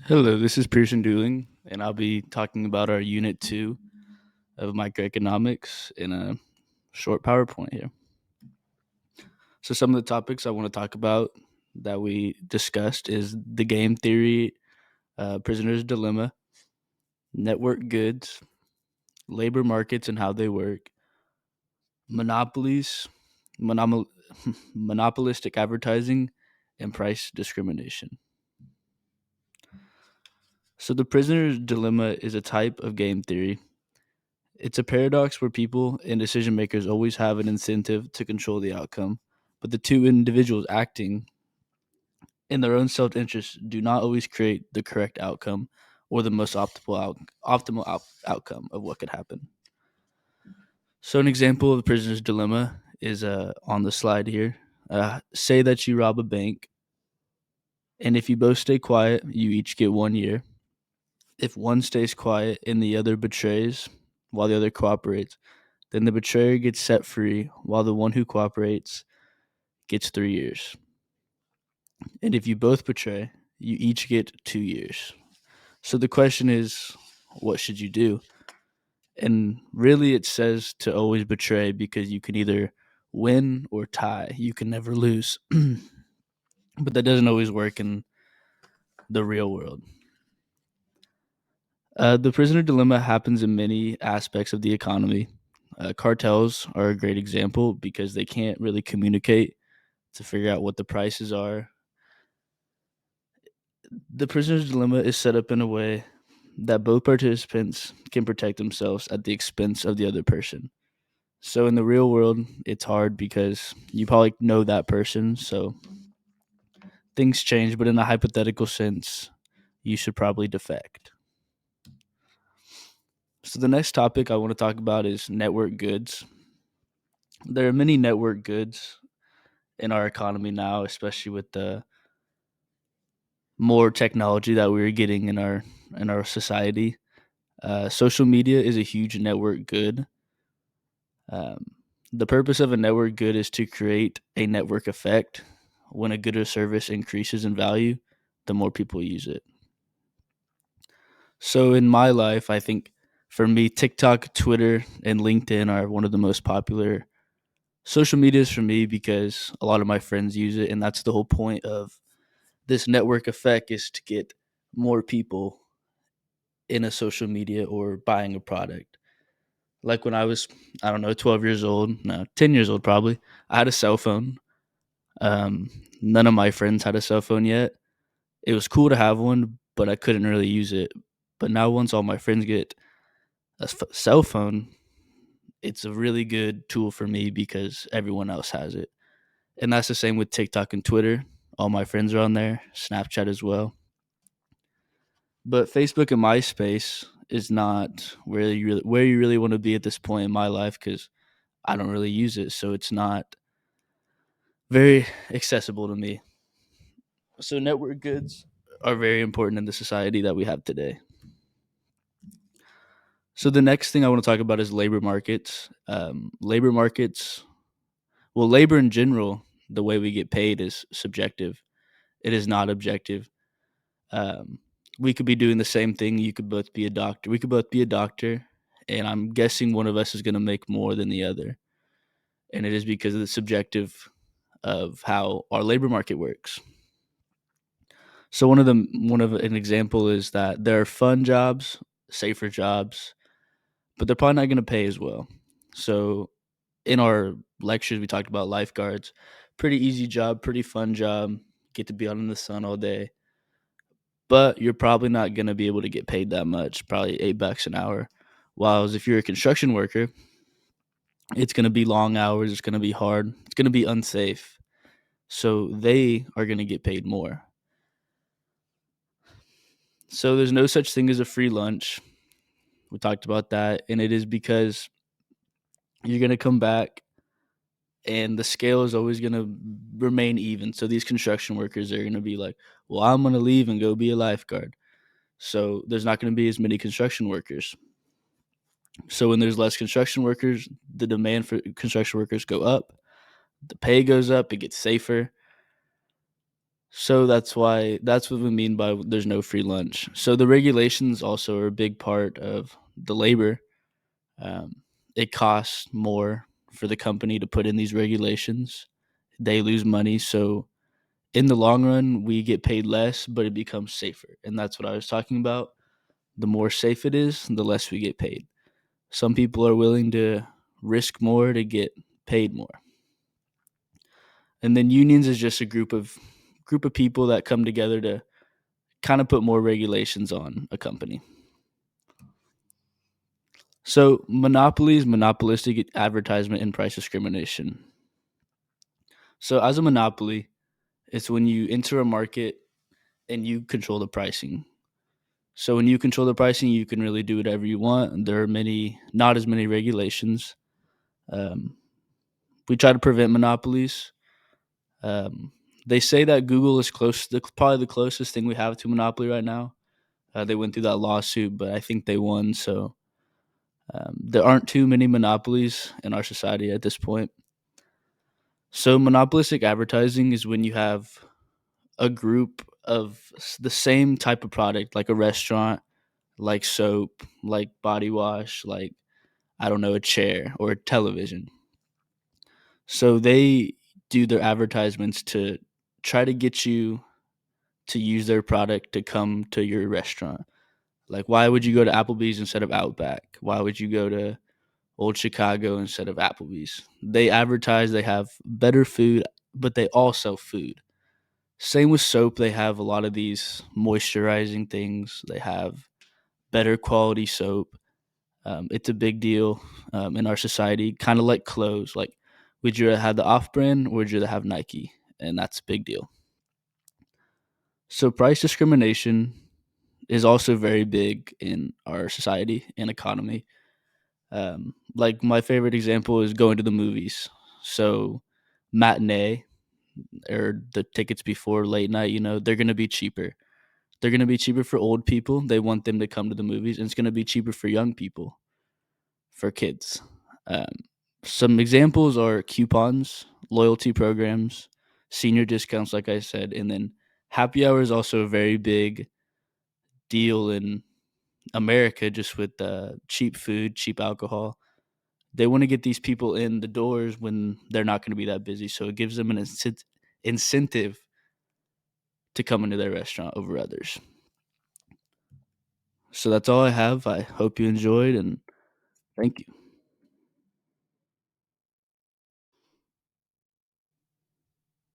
Hello, this is Pearson Dooling, and I'll be talking about our Unit 2 of microeconomics in a short PowerPoint here. So, some of the topics I want to talk about that we discussed is the game theory, prisoner's dilemma, network goods, labor markets and how they work, monopolies, monopol- monopolistic advertising, and price discrimination. So, the prisoner's dilemma is a type of game theory. It's a paradox where people and decision makers always have an incentive to control the outcome, but the two individuals acting in their own self interest do not always create the correct outcome or the most optimal outcome of what could happen. So, an example of the prisoner's dilemma is on the slide here. Say that you rob a bank, and if you both stay quiet, you each get 1 year. If one stays quiet and the other betrays while the other cooperates, then the betrayer gets set free while the one who cooperates gets 3 years. And if you both betray, you each get 2 years. So the question is, what should you do? And really, it says to always betray because you can either win or tie. You can never lose. But that doesn't always work in the real world. The prisoner dilemma happens in many aspects of the economy. Cartels are a great example because they can't really communicate to figure out what the prices are. The prisoner's dilemma is set up in a way that both participants can protect themselves at the expense of the other person. So in the real world, it's hard because you probably know that person, so things change, but in a hypothetical sense, you should probably defect. So the next topic I want to talk about is network goods. There are many network goods in our economy now, especially with the more technology that we're getting in our society. Social media is a huge network good. Um, the purpose of a network good is to create a network effect. When a good or service increases in value, the more people use it. So in my life, I think for me, TikTok, Twitter, and LinkedIn are one of the most popular social medias for me because a lot of my friends use it, and that's the whole point of this network effect is to get more people in a social media or buying a product. Like when I was, I don't know, 12 years old, no, 10 years old probably, I had a cell phone. Um, None of my friends had a cell phone yet. It was cool to have one, but I couldn't really use it. But now, once all my friends get a cell phone, it's a really good tool for me because everyone else has it. And that's the same with TikTok and Twitter. All my friends are on there, Snapchat as well. But Facebook and MySpace is not where you really want to be at this point in my life because I don't really use it, so it's not very accessible to me. So network goods are very important in the society that we have today. So the next thing I want to talk about is labor markets. Labor markets, well, labor in general, the way we get paid is subjective. It is not objective. Um, we could be doing the same thing. You could both be a doctor. We could both be a doctor, and I'm guessing one of us is going to make more than the other, and it is because of the subjective of how our labor market works. So one of an example is that there are fun jobs, safer jobs, but they're probably not going to pay as well. So in our lectures, we talked about lifeguards. Pretty easy job, pretty fun job. Get to be out in the sun all day, but you're probably not going to be able to get paid that much. Probably $8 an hour. While if you're a construction worker, it's going to be long hours. It's going to be hard. It's going to be unsafe. So they are going to get paid more. So there's no such thing as a free lunch. We talked about that, and it is because you're going to come back and the scale is always going to remain even. So these construction workers are going to be like, well, I'm going to leave and go be a lifeguard. So there's not going to be as many construction workers. So when there's less construction workers, the demand for construction workers go up, the pay goes up, it gets safer. So that's what we mean by there's no free lunch. So the regulations also are a big part of the labor. Um, it costs more for the company to put in these regulations. They lose money, so in the long run, we get paid less, but it becomes safer. And that's what I was talking about. The more safe it is, the less we get paid. Some people are willing to risk more to get paid more. And then unions is just a group of people that come together to kind of put more regulations on a company. So monopolies, monopolistic advertisement, and price discrimination. So as a monopoly, it's when you enter a market and you control the pricing. So when you control the pricing, you can really do whatever you want. And there are not as many regulations. Um, we try to prevent monopolies. Um, they say that Google is probably the closest thing we have to monopoly right now. They went through that lawsuit, but I think they won. So there aren't too many monopolies in our society at this point. So monopolistic advertising is when you have a group of the same type of product, like a restaurant, like soap, like body wash, like I don't know, a chair or a television. So they do their advertisements to try to get you to use their product to come to your restaurant. Like, why would you go to Applebee's instead of Outback? Why would you go to Old Chicago instead of Applebee's? They advertise they have better food, but they all sell food. Same with soap. They have a lot of these moisturizing things. They have better quality soap. It's a big deal in our society, kind of like clothes. Like, would you rather have the off brand or would you rather have Nike? And that's a big deal. So, price discrimination is also very big in our society and economy. Like, my favorite example is going to the movies. So, matinee or the tickets before late night, they're going to be cheaper. They're going to be cheaper for old people. They want them to come to the movies, and it's going to be cheaper for young people, for kids. Um, some examples are coupons, loyalty programs, senior discounts, like I said, and then happy hour is also a very big deal in America, just with cheap food, cheap alcohol. They want to get these people in the doors when they're not going to be that busy, so it gives them an incentive to come into their restaurant over others. So that's all I have. I hope you enjoyed, and thank you.